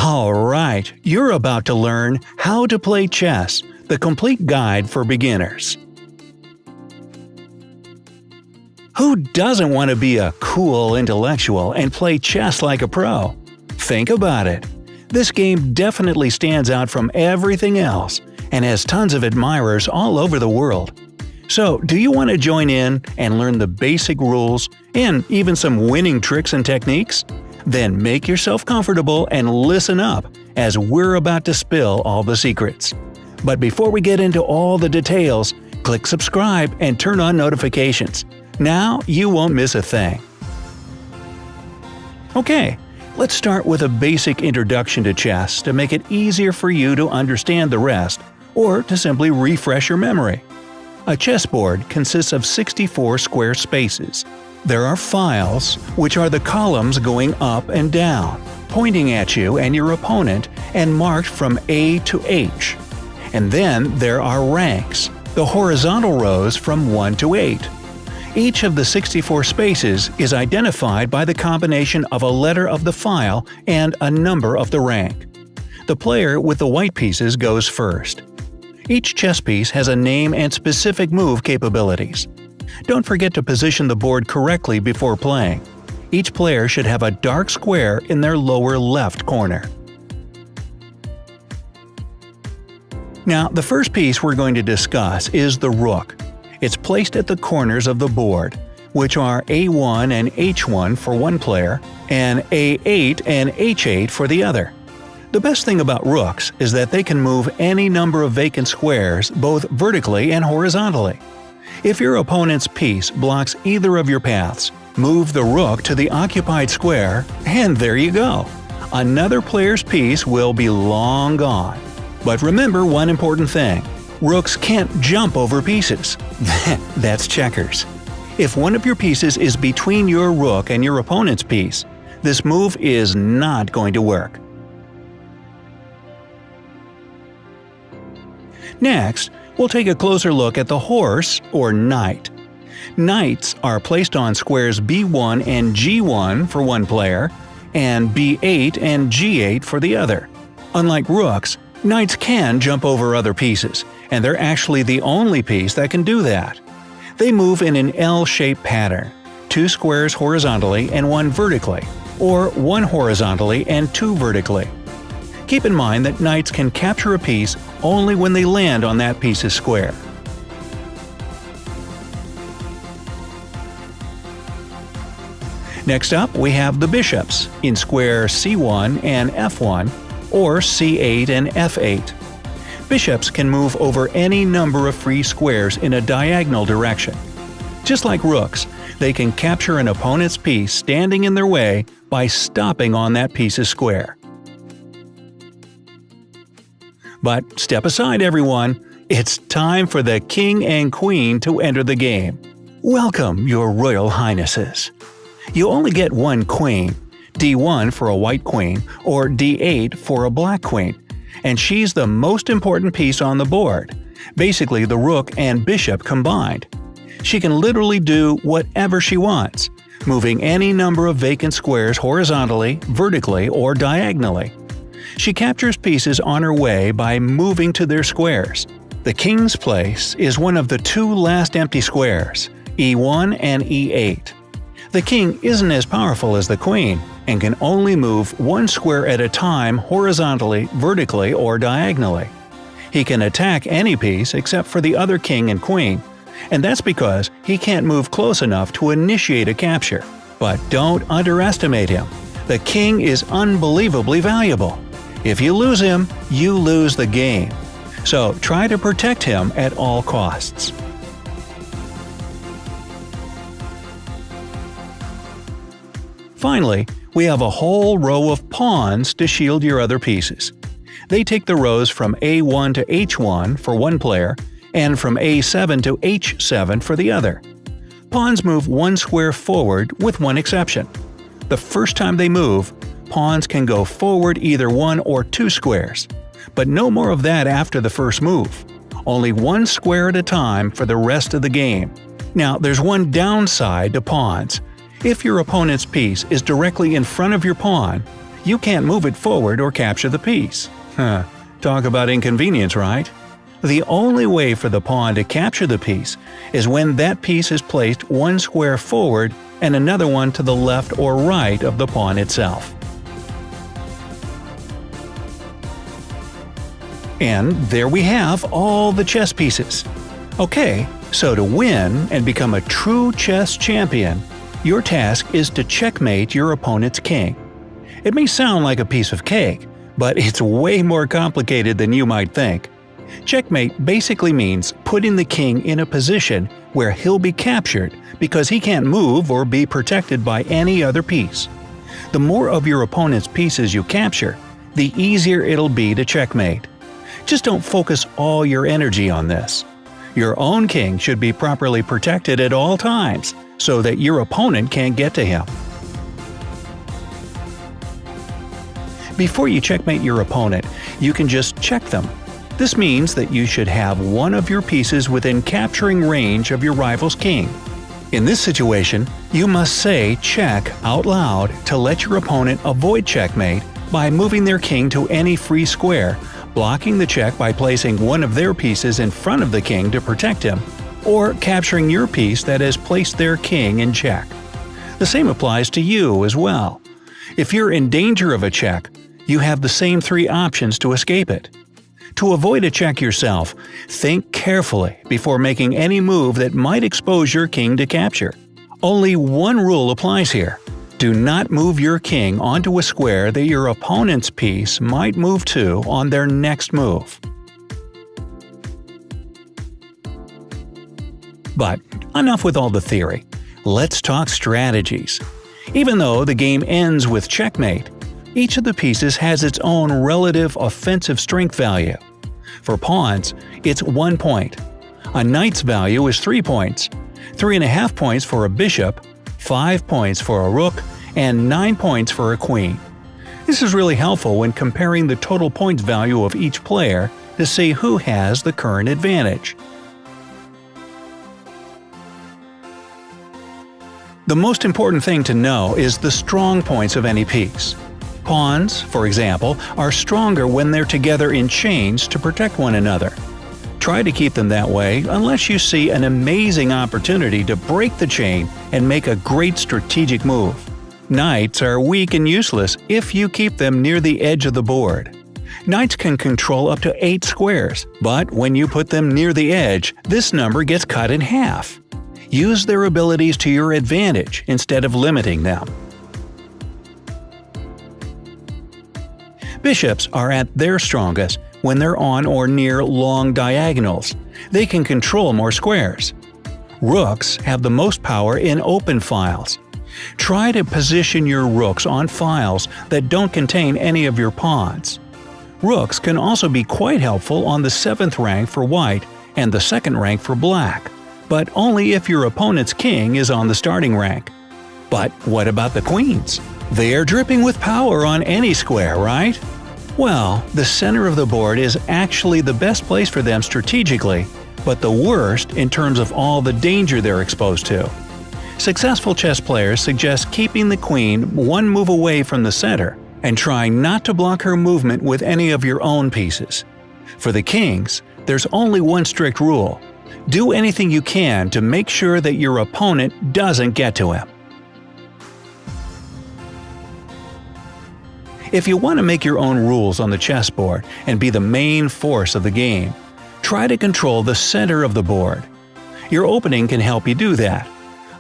Alright, you're about to learn How to Play Chess, the complete guide for beginners. Who doesn't want to be a cool intellectual and play chess like a pro? Think about it. This game definitely stands out from everything else and has tons of admirers all over the world. So, do you want to join in and learn the basic rules and even some winning tricks and techniques? Then make yourself comfortable and listen up as we're about to spill all the secrets. But before we get into all the details, click subscribe and turn on notifications. Now you won't miss a thing. Okay, let's start with a basic introduction to chess to make it easier for you to understand the rest, or to simply refresh your memory. A chessboard consists of 64 square spaces. There are files, which are the columns going up and down, pointing at you and your opponent and marked from A to H. And then there are ranks, the horizontal rows from 1 to 8. Each of the 64 spaces is identified by the combination of a letter of the file and a number of the rank. The player with the white pieces goes first. Each chess piece has a name and specific move capabilities. Don't forget to position the board correctly before playing. Each player should have a dark square in their lower left corner. Now, the first piece we're going to discuss is the rook. It's placed at the corners of the board, which are A1 and H1 for one player, and A8 and H8 for the other. The best thing about rooks is that they can move any number of vacant squares both vertically and horizontally. If your opponent's piece blocks either of your paths, move the rook to the occupied square, and there you go. Another player's piece will be long gone. But remember one important thing. Rooks can't jump over pieces. That's checkers. If one of your pieces is between your rook and your opponent's piece, this move is not going to work. Next, we'll take a closer look at the horse or knight. Knights are placed on squares B1 and G1 for one player, and B8 and G8 for the other. Unlike rooks, knights can jump over other pieces, and they're actually the only piece that can do that. They move in an L-shaped pattern, 2 squares horizontally and 1 vertically, or 1 horizontally and 2 vertically. Keep in mind that knights can capture a piece only when they land on that piece's square. Next up, we have the bishops in square C1 and F1, or C8 and F8. Bishops can move over any number of free squares in a diagonal direction. Just like rooks, they can capture an opponent's piece standing in their way by stopping on that piece's square. But step aside, everyone. It's time for the king and queen to enter the game. Welcome, your royal highnesses. You only get one queen, D1 for a white queen or D8 for a black queen, and she's the most important piece on the board, basically the rook and bishop combined. She can literally do whatever she wants, moving any number of vacant squares horizontally, vertically, or diagonally. She captures pieces on her way by moving to their squares. The king's place is one of the 2 last empty squares, E1 and E8. The king isn't as powerful as the queen, and can only move 1 square at a time horizontally, vertically, or diagonally. He can attack any piece except for the other king and queen, and that's because he can't move close enough to initiate a capture. But don't underestimate him. The king is unbelievably valuable. If you lose him, you lose the game. So try to protect him at all costs. Finally, we have a whole row of pawns to shield your other pieces. They take the rows from A1 to H1 for one player, and from A7 to H7 for the other. Pawns move 1 square forward with one exception. The first time they move, pawns can go forward either 1 or 2 squares, but no more of that after the first move. Only 1 square at a time for the rest of the game. Now, there's one downside to pawns. If your opponent's piece is directly in front of your pawn, you can't move it forward or capture the piece. Talk about inconvenience, right? The only way for the pawn to capture the piece is when that piece is placed one square forward and another one to the left or right of the pawn itself. And there we have all the chess pieces. Okay, so to win and become a true chess champion, your task is to checkmate your opponent's king. It may sound like a piece of cake, but it's way more complicated than you might think. Checkmate basically means putting the king in a position where he'll be captured because he can't move or be protected by any other piece. The more of your opponent's pieces you capture, the easier it'll be to checkmate. Just don't focus all your energy on this. Your own king should be properly protected at all times so that your opponent can't get to him. Before you checkmate your opponent, you can just check them. This means that you should have one of your pieces within capturing range of your rival's king. In this situation, you must say check out loud to let your opponent avoid checkmate by moving their king to any free square, blocking the check by placing one of their pieces in front of the king to protect him, or capturing your piece that has placed their king in check. The same applies to you as well. If you're in danger of a check, you have the same three options to escape it. To avoid a check yourself, think carefully before making any move that might expose your king to capture. Only one rule applies here. Do not move your king onto a square that your opponent's piece might move to on their next move. But enough with all the theory. Let's talk strategies. Even though the game ends with checkmate, each of the pieces has its own relative offensive strength value. For pawns, it's 1 point. A knight's value is 3 points, 3.5 points for a bishop, 5 points for a rook, and 9 points for a queen. This is really helpful when comparing the total points value of each player to see who has the current advantage. The most important thing to know is the strong points of any piece. Pawns, for example, are stronger when they're together in chains to protect one another. Try to keep them that way unless you see an amazing opportunity to break the chain and make a great strategic move. Knights are weak and useless if you keep them near the edge of the board. Knights can control up to 8 squares, but when you put them near the edge, this number gets cut in half. Use their abilities to your advantage instead of limiting them. Bishops are at their strongest when they're on or near long diagonals. They can control more squares. Rooks have the most power in open files. Try to position your rooks on files that don't contain any of your pawns. Rooks can also be quite helpful on the 7th rank for white and the 2nd rank for black, but only if your opponent's king is on the starting rank. But what about the queens? They are dripping with power on any square, right? Well, the center of the board is actually the best place for them strategically, but the worst in terms of all the danger they're exposed to. Successful chess players suggest keeping the queen one move away from the center and trying not to block her movement with any of your own pieces. For the kings, there's only one strict rule. Do anything you can to make sure that your opponent doesn't get to him. If you want to make your own rules on the chessboard and be the main force of the game, try to control the center of the board. Your opening can help you do that.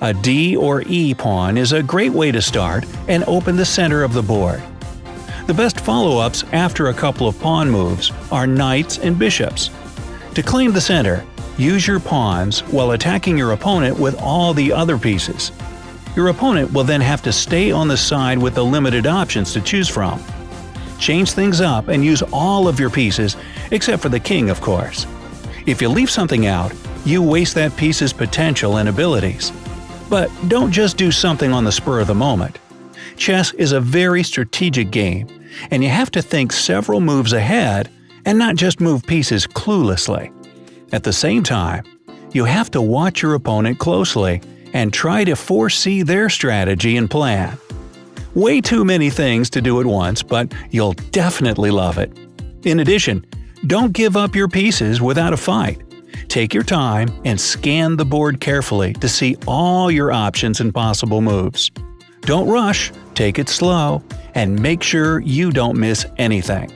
A D or E pawn is a great way to start and open the center of the board. The best follow-ups after a couple of pawn moves are knights and bishops. To claim the center, use your pawns while attacking your opponent with all the other pieces. Your opponent will then have to stay on the side with the limited options to choose from. Change things up and use all of your pieces, except for the king, of course. If you leave something out, you waste that piece's potential and abilities. But don't just do something on the spur of the moment. Chess is a very strategic game, and you have to think several moves ahead and not just move pieces cluelessly. At the same time, you have to watch your opponent closely and try to foresee their strategy and plan. Way too many things to do at once, but you'll definitely love it. In addition, don't give up your pieces without a fight. Take your time and scan the board carefully to see all your options and possible moves. Don't rush, take it slow, and make sure you don't miss anything.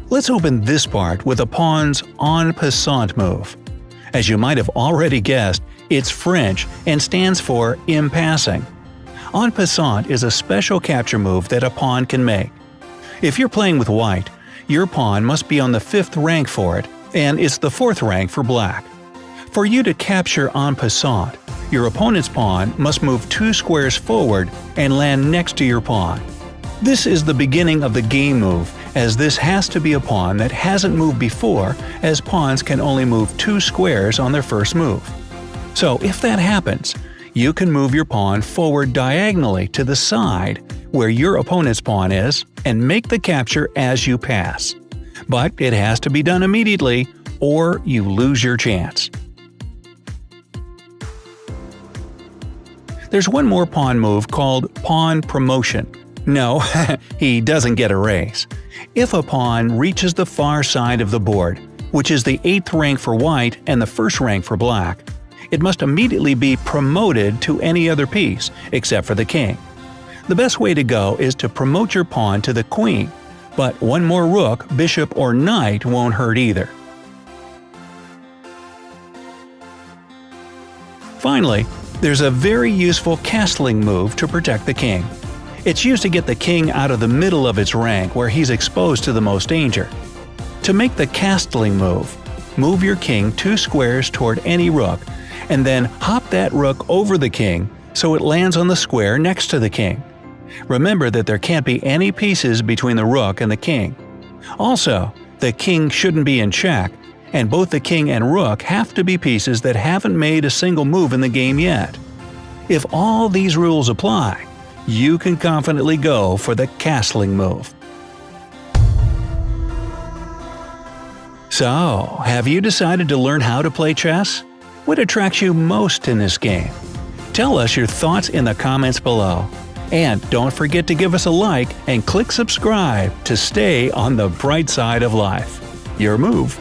Let's open this part with a pawn's en passant move. As you might have already guessed, it's French and stands for in passing. En passant is a special capture move that a pawn can make. If you're playing with white, your pawn must be on the 5th rank for it, and it's the 4th rank for black. For you to capture en passant, your opponent's pawn must move 2 squares forward and land next to your pawn. This is the beginning of the game move, as this has to be a pawn that hasn't moved before, as pawns can only move 2 squares on their first move. So if that happens, you can move your pawn forward diagonally to the side where your opponent's pawn is and make the capture as you pass. But it has to be done immediately or you lose your chance. There's one more pawn move called pawn promotion. No, he doesn't get a raise. If a pawn reaches the far side of the board, which is the 8th rank for white and the 1st rank for black, it must immediately be promoted to any other piece, except for the king. The best way to go is to promote your pawn to the queen, but one more rook, bishop, or knight won't hurt either. Finally, there's a very useful castling move to protect the king. It's used to get the king out of the middle of its rank where he's exposed to the most danger. To make the castling move your king 2 squares toward any rook, and then hop that rook over the king so it lands on the square next to the king. Remember that there can't be any pieces between the rook and the king. Also, the king shouldn't be in check, and both the king and rook have to be pieces that haven't made a single move in the game yet. If all these rules apply, you can confidently go for the castling move. So, have you decided to learn how to play chess? What attracts you most in this game? Tell us your thoughts in the comments below. And don't forget to give us a like and click subscribe to stay on the bright side of life. Your move.